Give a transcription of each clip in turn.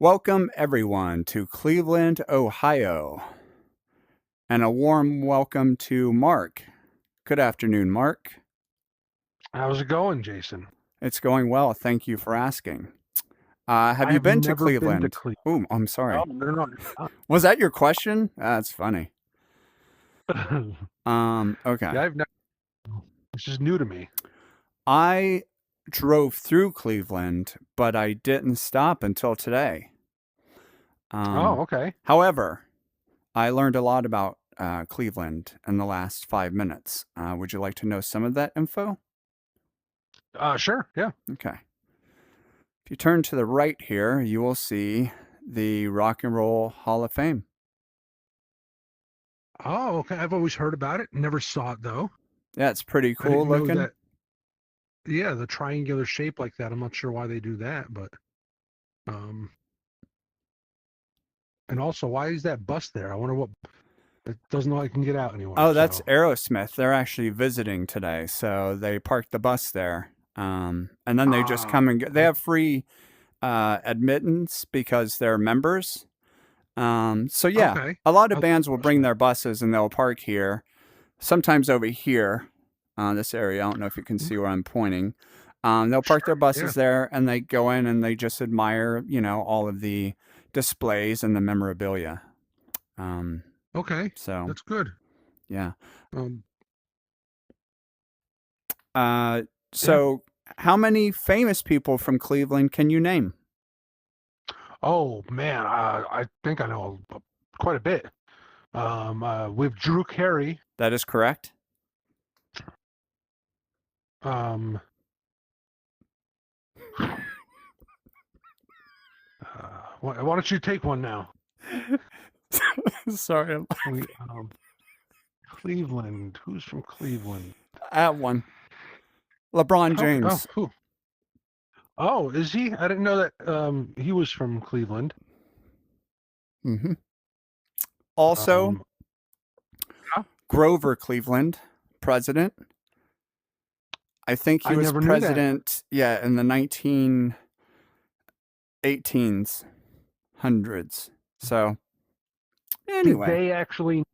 Welcome, everyone, to Cleveland, Ohio, and a warm welcome to Mark. Good afternoon, Mark. How's it going, Jason? It's going well. Thank you for asking. Have I you have been to never been to Cleveland? Cleveland. Oh, I'm Oh, sorry. no, you're Was that your question? That's funny. not. Okay. Yeah, I've never. This is new to me. I drove through Cleveland, but I didn't stop until today. Oh, Um, okay. however, I learned a lot about Cleveland in the last 5 minutes. Would you like to know some of that info? Sure. Yeah. Okay. If you turn to the right here, you will see the Rock and Roll Hall of Fame. Oh, okay. I've always heard about it. Never saw it though. Yeah, it's pretty I cool didn't know looking. that. Yeah, the triangular shape like that. I'm not sure why they do that, but um, and also why is that bus there? I wonder what. It doesn't look like it can get out anywhere. Oh, that's So. Aerosmith. They're actually visiting today, so they parked the bus there. And then they just Ah. come and go. They Okay. have free admittance because they're members. So yeah, Okay. a lot of That's bands will bring interesting. their buses and they'll park here. Sometimes over here, this area. I don't know if you can see where I'm pointing. They'll park their Sure. Yeah. buses there and they go in and they just admire, all of the displays and the memorabilia. Um, Okay. so That's good. yeah. Um. Uh, Yeah. so how many famous people from Cleveland can you name? Oh man, I think I know quite a bit. With Drew Carey. That is correct. Um, why don't you take one now? Sorry, Cleveland. Who's from Cleveland? I have one. LeBron Okay. Oh, James. who? Oh, is he? I didn't know that. He was from Cleveland. Hmm. Also, Um, yeah, Grover Cleveland, president. I think he I was never knew that. president, yeah, in the 1918s, hundreds. So, Did anyway, they actually name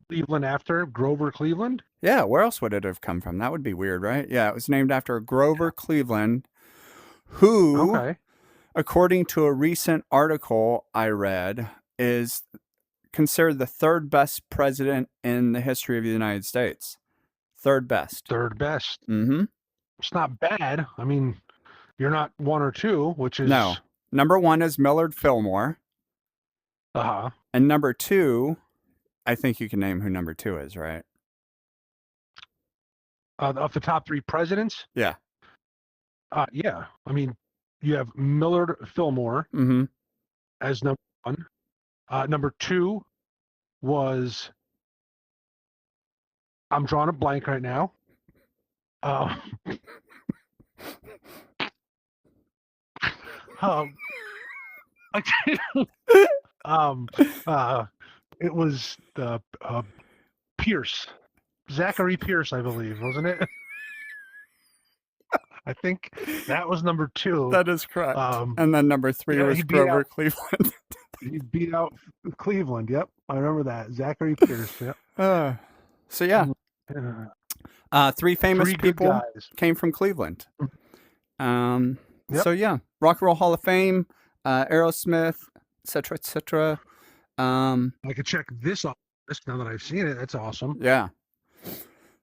Cleveland after Grover Cleveland? yeah, where else would it have come from? That would be weird, right? Yeah, it was named after Grover Cleveland, who, Okay. according to a recent article I read, is considered the third best president in the history of the United States. Third best. Third best. Mm-hmm. It's not bad. I mean, you're not one or two, which No. is Number one is Millard Fillmore. uh-huh. And number two, I think you can name who number two is, right? Of the top three presidents. Yeah. Yeah. I mean, you have Millard Fillmore Mm-hmm. as number one. Number two was, I'm drawing a blank right now. Uh, um, I can't- um, it was Pierce, Zachary Pierce, I believe, wasn't it? I think that was number two. That is correct. Um, And then number three yeah, was Grover Cleveland. he beat out Cleveland. Yep, I remember that. Zachary Pierce. Yep. So yeah, three famous Three good people guys. came from Cleveland. Yep. So yeah, Rock and Roll Hall of Fame, Aerosmith, etc., etc. I could check this off now that I've seen it. That's awesome. Yeah.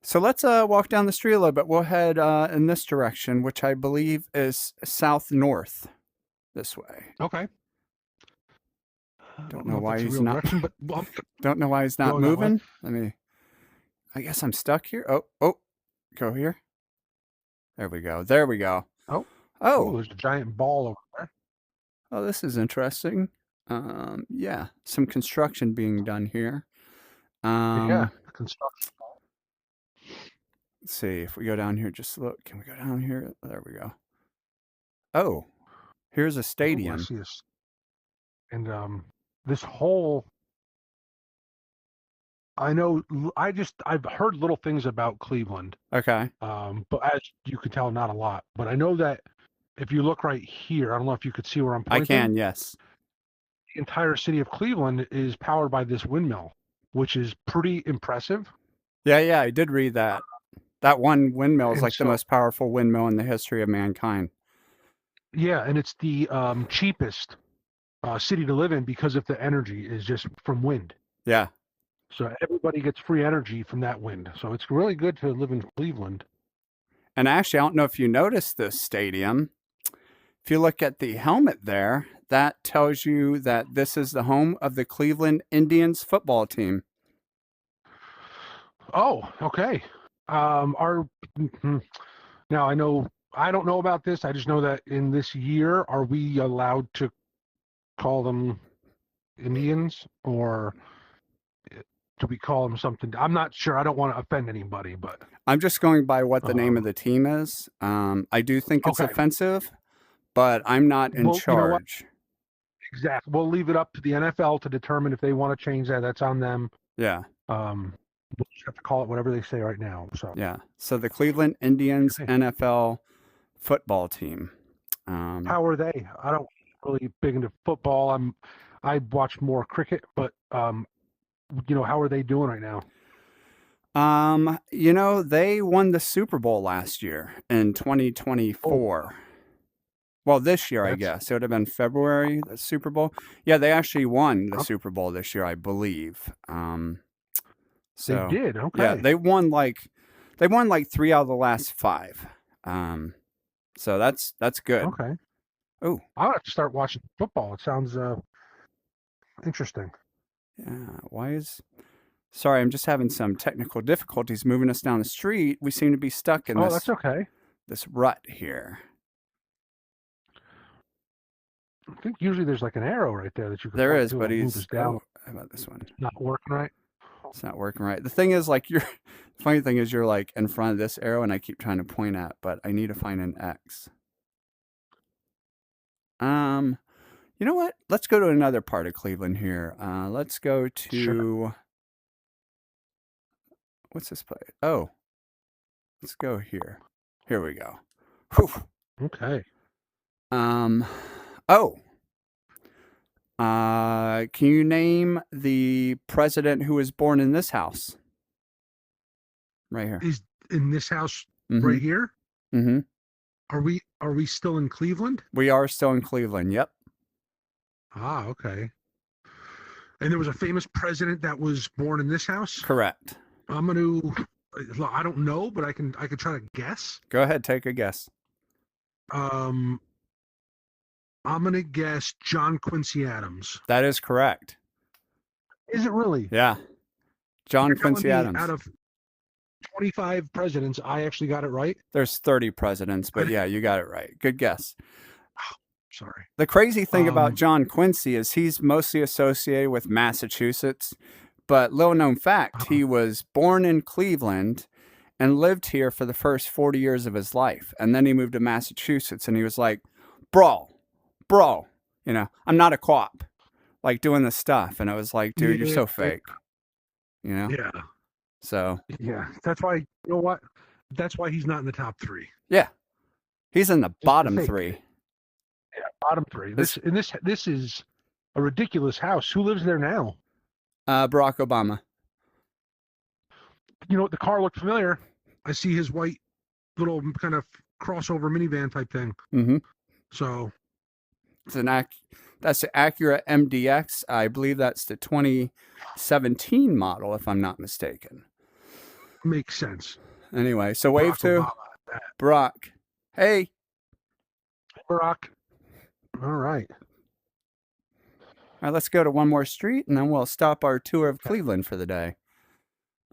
So let's walk down the street a little bit. We'll head in this direction, which I believe is south north. This way. Okay. Don't know why he's real not. direction, but Don't know why he's not going that way. moving. I guess I'm stuck here. Oh, go here. There we go. There we go. Oh, Oh, there's a giant ball over there. oh, this is interesting. Yeah, some construction being done here. Yeah, construction. Let's see if we go down here. Just look. Can we go down here? There we go. Oh, here's a Oh, I stadium. see this. And this whole, I've heard little things about Cleveland. Okay. But as you can tell, not a lot. But I know that if you look right here, I don't know if you could see where I'm I pointing. can. Yes. entire city of Cleveland is powered by this windmill, which is pretty impressive. Yeah, I did read that. That one windmill is And like the so, most powerful windmill in the history of mankind. yeah, and it's the cheapest city to live in because of the energy is just from wind. Yeah. So everybody gets free energy from that wind. So it's really good to live in Cleveland. And actually, I don't know if you noticed this stadium. If you look at the helmet there, that tells you that this is the home of the Cleveland Indians football team. Oh, okay. Our Now I don't know about this. I just know that in this year, are we allowed to call them Indians, or do we call them something? I'm not sure. I don't want to offend anybody, but I'm just going by what the name of um, the team is. I do think it's okay. offensive, but I'm not in Well, you know what? charge. Exactly. We'll leave it up to the NFL to determine if they want to change that. That's on them. Yeah. Um, we'll just have to call it whatever they say right now. So, Yeah. So the Cleveland Indians okay. NFL football team. How are they? I don't really big into football. I watch more cricket, but how are they doing right now? They won the Super Bowl last year in Oh, 2024. Well, this year, I that's guess. It would have been February, the Super Bowl. Yeah, they actually won the huh? Super Bowl this year, I believe. They So did. yeah, Okay. they won like 3 out of the last 5. So that's good. Okay. Oh, I'll have to start watching football. It sounds interesting. yeah. Sorry, I'm just having some technical difficulties moving us down the street. We seem to be stuck in Oh, that's this okay. this rut here. I think usually there's like an arrow right there that you could There point is, to. but It'll move he's us down. oh, how about this one? It's not working right. It's not working right. The thing is, like, the funny thing is, you're like in front of this arrow, and I keep trying to point at, but I need to find an X. You know what? Let's go to another part of Cleveland here. Let's go Sure. to what's this place? Oh, let's go here. Here we go. Whew. Okay. Um, oh, can you name the president who was born in this house? Right here. Is in this house Mm-hmm. right here? Mm-hmm. Are we still in Cleveland? We are still in Cleveland. Yep. Ah, okay. And there was a famous president that was born in this house. Correct. I'm gonna. I don't know, but I can try to guess. Go ahead, take a guess. Um, I'm gonna guess John Quincy Adams. That is correct. Is it really? Yeah. John You're telling Quincy me out Adams. of 25 presidents, I actually got it right? There's 30 presidents, but yeah, you got it right. Good guess. Sorry. The crazy thing about Um, John Quincy is he's mostly associated with Massachusetts, but little known fact, uh, he was born in Cleveland and lived here for the first 40 years of his life. And then he moved to Massachusetts and he was like, bro, I'm not a co-op, like doing this stuff. And I was like, dude, you're yeah, so fake, you know? yeah, So, yeah. That's why. You know what? That's why he's not in the top three. yeah, he's in the Just the bottom fake. 3. Yeah, bottom three. This, This is a ridiculous house. Who lives there now? Barack Obama. You know, the car looked familiar. I see his white little kind of crossover minivan type thing. Mm-hmm. So It's that's the Acura MDX. I believe that's the 2017 model, if I'm not mistaken. makes sense. Anyway, so wave Barack to Obama. Brock. Hey. Barack. All right. All right, let's go to one more street, and then we'll stop our tour of Cleveland for the day.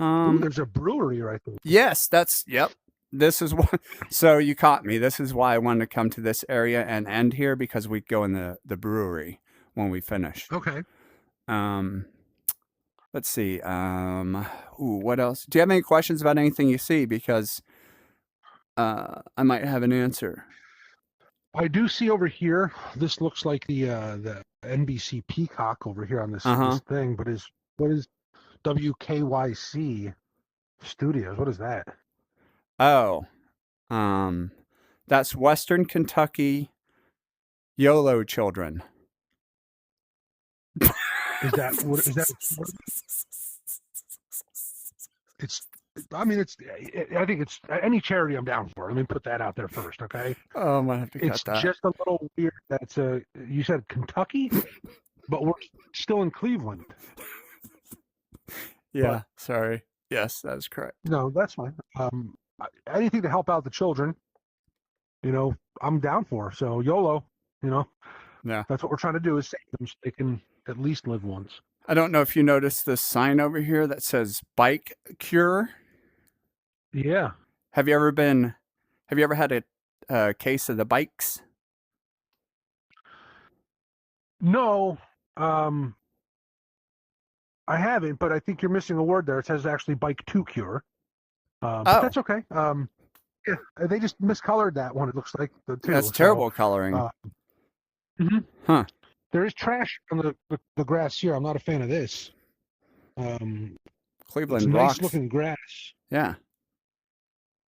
Ooh, there's a brewery right there. Yes, yep. This is what. So you caught me. This is why I wanted to come to this area and end here, because we go in the brewery when we finish. Okay. Let's see. What else? Do you have any questions about anything you see? Because I might have an answer. I do see over here. This looks like the NBC Peacock over here on this thing. But what is WKYC Studios? What is that? Oh, that's Western Kentucky YOLO Children. Is that what? Is that? What, it's. I mean, it's. I think it's any charity I'm down for. Let me put that out there first, okay? Oh, I might have to It's cut that. just a little weird. That's a. You said Kentucky, but we're still in Cleveland. But Yeah, sorry. Yes, that is correct. no, that's fine. Anything to help out the children, I'm down for. So YOLO, you know, Yeah. that's what we're trying to do is save them so they can at least live once. I don't know if you noticed this sign over here that says bike cure. Yeah. Have you ever had a case of the bikes? No, um, I haven't, but I think you're missing a word there. It says actually bike to cure. But Oh, that's okay. Yeah, they just miscolored that one. It looks like the that's two. So, terrible coloring. uh, mhm. Huh. There is trash on the grass here. I'm not a fan of this. Um, it's Cleveland nice rocks. looking grass. Yeah.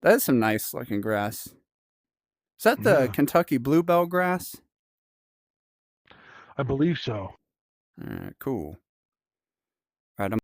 That is some nice looking grass. Is that the Yeah, Kentucky bluebell grass? I believe so. Cool.